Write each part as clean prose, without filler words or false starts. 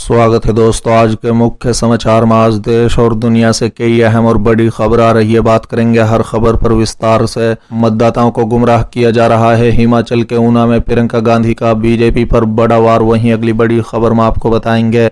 स्वागत है दोस्तों। आज के मुख्य समाचार में आज देश और दुनिया से कई अहम और बड़ी खबर आ रही है। बात करेंगे हर खबर पर विस्तार से। मतदाताओं को गुमराह किया जा रहा है। हिमाचल के ऊना में प्रियंका गांधी का बीजेपी पर बड़ा वार। वहीं अगली बड़ी खबर में आपको बताएंगे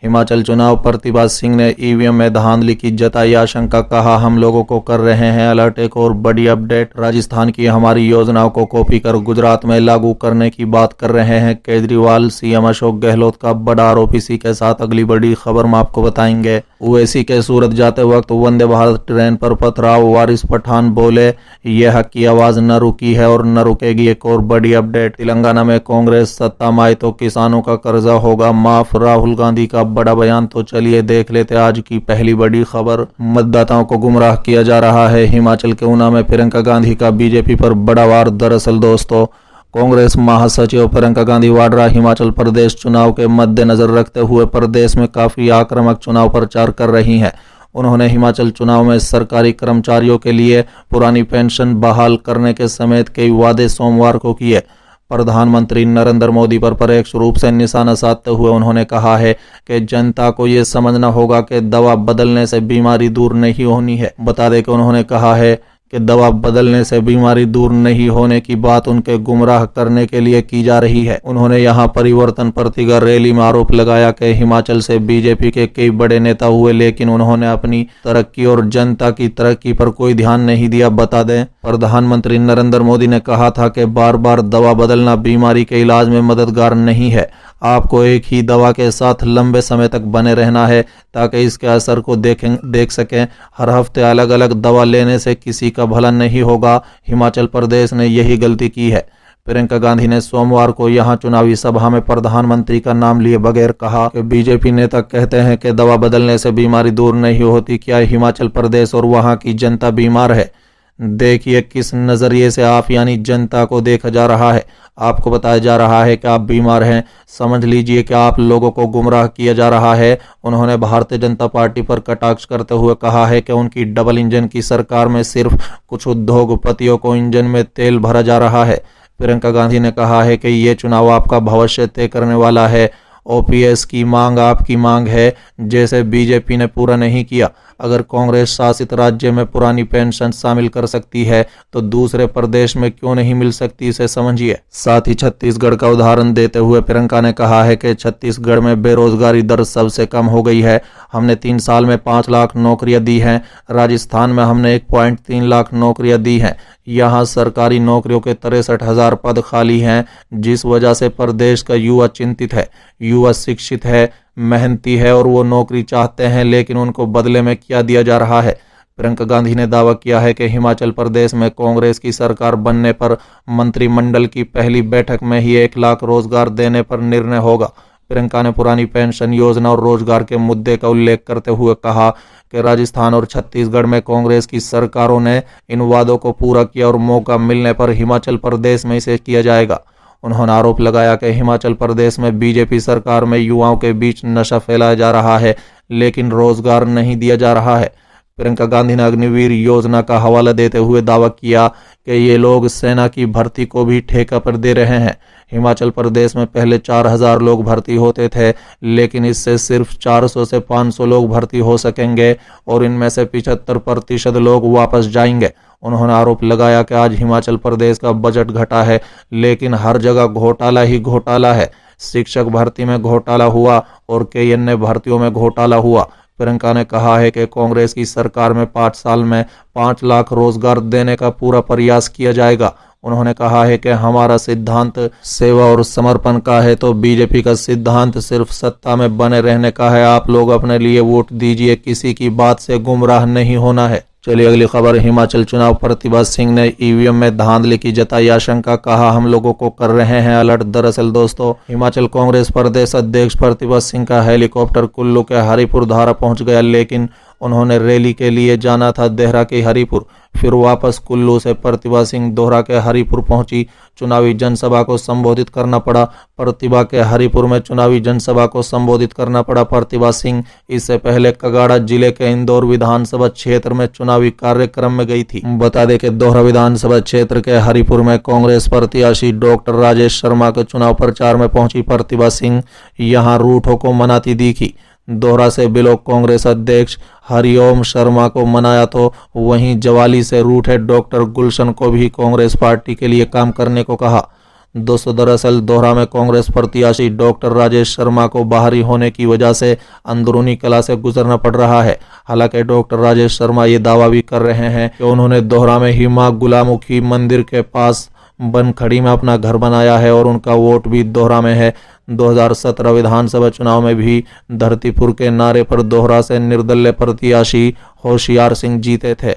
हिमाचल चुनाव, प्रतिभा सिंह ने ईवीएम में धांधली की जताई आशंका, कहा हम लोगों को कर रहे हैं अलर्ट। एक और बड़ी अपडेट, राजस्थान की हमारी योजनाओं को कॉपी कर गुजरात में लागू करने की बात कर रहे हैं केजरीवाल। सीएम अशोक गहलोत का बड़ा आरोप। इसी के साथ अगली बड़ी खबर में आपको बताएंगे ओवैसी के सूरत जाते वक्त वंदे भारत ट्रेन पर पथराव। वारिस पठान बोले यह हक की आवाज न रुकी है और न रुकेगी। एक और बड़ी अपडेट, तेलंगाना में कांग्रेस सत्ता में आए तो किसानों का कर्जा होगा माफ। राहुल गांधी का बड़ा बयान। तो चलिए देख लेते आज की पहली बड़ी खबर। मतदाताओं को गुमराह किया जा रहा है। हिमाचल के ऊना में प्रियंका गांधी का बीजेपी पर बड़ा वार। दरअसल दोस्तों, कांग्रेस महासचिव प्रियंका गांधी वाड्रा हिमाचल प्रदेश चुनाव के मद्देनजर रखते हुए प्रदेश में काफी आक्रामक चुनाव प्रचार कर रही हैं। उन्होंने हिमाचल चुनाव में सरकारी कर्मचारियों के लिए पुरानी पेंशन बहाल करने के समेत कई वादे सोमवार को किए। प्रधानमंत्री नरेंद्र मोदी पर परोक्ष रूप से निशाना साधते हुए उन्होंने कहा है कि जनता को ये समझना होगा कि दवा बदलने से बीमारी दूर नहीं होनी है। बता दें कि उन्होंने कहा है कि दवा बदलने से बीमारी दूर नहीं होने की बात उनके गुमराह करने के लिए की जा रही है। उन्होंने यहां परिवर्तन प्रतिगर रैली में आरोप लगाया कि हिमाचल से बीजेपी के कई बड़े नेता हुए, लेकिन उन्होंने अपनी तरक्की और जनता की तरक्की पर कोई ध्यान नहीं दिया। बता दें, प्रधानमंत्री नरेंद्र मोदी ने कहा था कि बार बार दवा बदलना बीमारी के इलाज में मददगार नहीं है। आपको एक ही दवा के साथ लंबे समय तक बने रहना है ताकि इसके असर को देख सकें। हर हफ्ते अलग अलग दवा लेने से किसी का भला नहीं होगा। हिमाचल प्रदेश ने यही गलती की है। प्रियंका गांधी ने सोमवार को यहां चुनावी सभा में प्रधानमंत्री का नाम लिए बगैर कहा कि बीजेपी नेता कहते हैं कि दवा बदलने से बीमारी दूर नहीं होती। क्या हिमाचल प्रदेश और वहां की जनता बीमार है? देखिए किस नजरिए से आप यानी जनता को देखा जा रहा है। आपको बताया जा रहा है कि आप बीमार हैं। समझ लीजिए कि आप लोगों को गुमराह किया जा रहा है। उन्होंने भारतीय जनता पार्टी पर कटाक्ष करते हुए कहा है कि उनकी डबल इंजन की सरकार में सिर्फ कुछ उद्योगपतियों को इंजन में तेल भरा जा रहा है। प्रियंका गांधी ने कहा है कि ये चुनाव आपका भविष्य तय करने वाला है। ओपीएस की मांग आपकी मांग है, जैसे बीजेपी ने पूरा नहीं किया। अगर कांग्रेस शासित राज्य में पुरानी पेंशन शामिल कर सकती है तो दूसरे प्रदेश में क्यों नहीं मिल सकती, इसे समझिए। साथ ही छत्तीसगढ़ का उदाहरण देते हुए प्रियंका ने कहा है कि छत्तीसगढ़ में बेरोजगारी दर सबसे कम हो गई है। हमने 3 साल में 5 लाख नौकरियां दी हैं। राजस्थान में हमने 1.3 लाख नौकरियां दी हैं। यहाँ सरकारी नौकरियों के 63,000 पद खाली हैं, जिस वजह से प्रदेश का युवा चिंतित है। युवा शिक्षित है, मेहनती है और वो नौकरी चाहते हैं, लेकिन उनको बदले में क्या दिया जा रहा है। प्रियंका गांधी ने दावा किया है कि हिमाचल प्रदेश में कांग्रेस की सरकार बनने पर मंत्रिमंडल की पहली बैठक में ही 1 लाख रोजगार देने पर निर्णय होगा। प्रियंका ने पुरानी पेंशन योजना और रोजगार के मुद्दे का उल्लेख करते हुए कहा कि राजस्थान और छत्तीसगढ़ में कांग्रेस की सरकारों ने इन वादों को पूरा किया और मौका मिलने पर हिमाचल प्रदेश में इसे किया जाएगा। उन्होंने आरोप लगाया कि हिमाचल प्रदेश में बीजेपी सरकार में युवाओं के बीच नशा फैलाया जा रहा है, लेकिन रोजगार नहीं दिया जा रहा है। प्रियंका गांधी ने अग्निवीर योजना का हवाला देते हुए दावा किया कि ये लोग सेना की भर्ती को भी ठेका पर दे रहे हैं। हिमाचल प्रदेश में पहले 4,000 लोग भर्ती होते थे, लेकिन इससे सिर्फ 400 से 500 लोग भर्ती हो सकेंगे और इनमें से 75% लोग वापस जाएंगे। उन्होंने आरोप लगाया कि आज हिमाचल प्रदेश का बजट घटा है, लेकिन हर जगह घोटाला ही घोटाला है। शिक्षक भर्ती में घोटाला हुआ और कई अन्य भर्तियों में घोटाला हुआ। प्रियंका ने कहा है कि कांग्रेस की सरकार में 5 साल में 5 लाख रोजगार देने का पूरा प्रयास किया जाएगा। उन्होंने कहा है कि हमारा सिद्धांत सेवा और समर्पण का है, तो बीजेपी का सिद्धांत सिर्फ सत्ता में बने रहने का है। आप लोग अपने लिए वोट दीजिए, किसी की बात से गुमराह नहीं होना है। चलिए अगली खबर। हिमाचल चुनाव, प्रतिभा सिंह ने ईवीएम में धांधली की जताई आशंका, कहा हम लोगों को कर रहे हैं अलर्ट। दरअसल दोस्तों, हिमाचल कांग्रेस प्रदेश अध्यक्ष प्रतिभा सिंह का हेलीकॉप्टर कुल्लू के हरिपुर धारा पहुंच गया, लेकिन उन्होंने रैली के लिए जाना था देहरा के हरिपुर, फिर वापस कुल्लू से प्रतिभा सिंह दोहरा के हरिपुर पहुंची। चुनावी जनसभा को संबोधित करना पड़ा। प्रतिभा के हरिपुर में चुनावी जनसभा को संबोधित करना पड़ा प्रतिभा सिंह इससे पहले कगाड़ा जिले के इंदौर विधानसभा क्षेत्र में चुनावी कार्यक्रम में गई थी। बता दें कि दोहरा विधानसभा क्षेत्र के हरिपुर में कांग्रेस प्रत्याशी डॉक्टर राजेश शर्मा के चुनाव प्रचार में पहुंची प्रतिभा सिंह यहां रूठों को मनाती दिखी। दोहरा से ब्लॉक कांग्रेस अध्यक्ष हरिओम शर्मा को मनाया तो वहीं जवाली से रूठे डॉक्टर गुलशन को भी कांग्रेस पार्टी के लिए काम करने को कहा। दोस्तों, दरअसल दोहरा में कांग्रेस प्रत्याशी डॉक्टर राजेश शर्मा को बाहरी होने की वजह से अंदरूनी कला से गुजरना पड़ रहा है। हालांकि डॉक्टर राजेश शर्मा ये दावा भी कर रहे हैं कि उन्होंने दोहरा में ही मां गुलामुखी मंदिर के पास बनखड़ी में अपना घर बनाया है और उनका वोट भी दोहरा में है। 2017 विधानसभा चुनाव में भी धरतीपुर के नारे पर दोहरा से निर्दलीय प्रत्याशी होशियार सिंह जीते थे।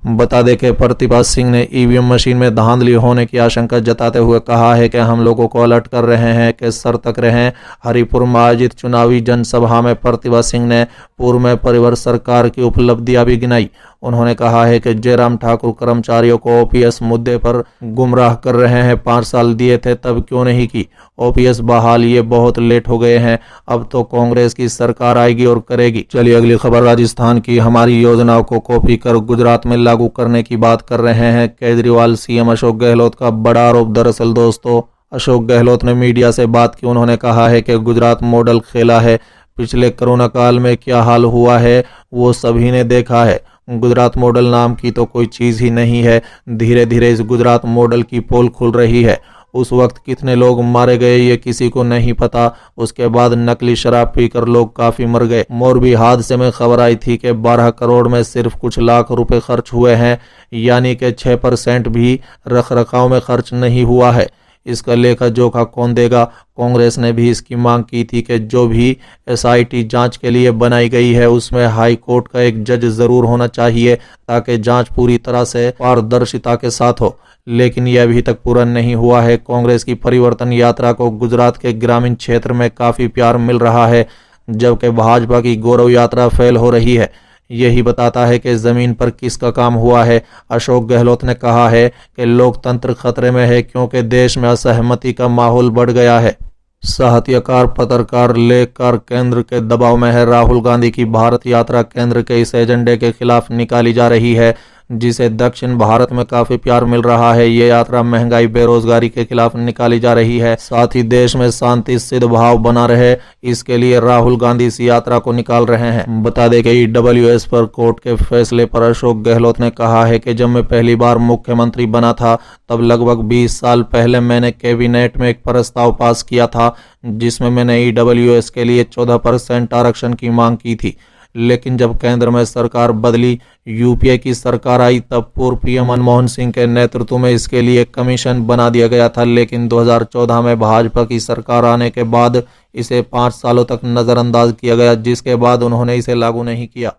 बता दें कि प्रतिभा सिंह ने ईवीएम मशीन में धांधली होने की आशंका जताते हुए कहा है कि हम लोगों को अलर्ट कर रहे हैं कि सतर्क रहें। हरिपुर में आयोजित चुनावी जनसभा में प्रतिभा सिंह ने पूर्व में परिवार सरकार की उपलब्धियां भी गिनाई। उन्होंने कहा है कि जयराम ठाकुर कर्मचारियों को ओपीएस मुद्दे पर गुमराह कर रहे हैं। 5 साल दिए थे तब क्यों नहीं की? ओपीएस बहाल ये बहुत लेट हो गए हैं। अब तो कांग्रेस की सरकार आएगी और करेगी। चलिए अगली खबर राजस्थान की। हमारी योजनाओं को कॉपी कर गुजरात में लागू करने की बात कर रहे हैं केजरीवाल। सीएम अशोक गहलोत का बड़ा आरोप। दरअसल दोस्तों, अशोक गहलोत ने मीडिया से बात की। उन्होंने कहा है कि गुजरात मॉडल खेला है। पिछले कोरोना काल में क्या हाल हुआ है वो सभी ने देखा है। गुजरात मॉडल नाम की तो कोई चीज ही नहीं है। धीरे धीरे इस गुजरात मॉडल की पोल खुल रही है। उस वक्त कितने लोग मारे गए ये किसी को नहीं पता। उसके बाद नकली शराब पीकर लोग काफी मर गए। मोरबी हादसे में खबर आई थी कि 12 करोड़ में सिर्फ कुछ लाख रुपए खर्च हुए हैं, यानी कि 6% भी रखरखाव में खर्च नहीं हुआ है। इसका लेखा जोखा कौन देगा? कांग्रेस ने भी इसकी मांग की थी कि जो भी एसआईटी जांच के लिए बनाई गई है उसमें हाई कोर्ट का एक जज जरूर होना चाहिए ताकि जांच पूरी तरह से पारदर्शिता के साथ हो। लेकिन यह अभी तक पूरा नहीं हुआ है। कांग्रेस की परिवर्तन यात्रा को गुजरात के ग्रामीण क्षेत्र में काफी प्यार मिल रहा है, जबकि भाजपा की गौरव यात्रा फेल हो रही है। यही बताता है कि जमीन पर किसका काम हुआ है। अशोक गहलोत ने कहा है कि लोकतंत्र खतरे में है क्योंकि देश में असहमति का माहौल बढ़ गया है। साहित्यकार, पत्रकार, लेखकार केंद्र के दबाव में है। राहुल गांधी की भारत यात्रा केंद्र के इस एजेंडे के खिलाफ निकाली जा रही है जिसे दक्षिण भारत में काफी प्यार मिल रहा है। ये यात्रा महंगाई, बेरोजगारी के खिलाफ निकाली जा रही है। साथ ही देश में शांति सद्भाव बना रहे, इसके लिए राहुल गांधी इस यात्रा को निकाल रहे हैं। बता दें कि ईडब्ल्यूएस पर कोर्ट के फैसले पर अशोक गहलोत ने कहा है कि जब मैं पहली बार मुख्यमंत्री बना था तब लगभग 20 साल पहले मैंने कैबिनेट में एक प्रस्ताव पास किया था जिसमें मैंने ईडब्ल्यूएस के लिए 14% आरक्षण की मांग की थी। लेकिन जब केंद्र में सरकार बदली, यूपीए की सरकार आई, तब पूर्व पीएम मनमोहन सिंह के नेतृत्व में इसके लिए कमीशन बना दिया गया था। लेकिन 2014 में भाजपा की सरकार आने के बाद इसे 5 सालों तक नजरअंदाज किया गया, जिसके बाद उन्होंने इसे लागू नहीं किया।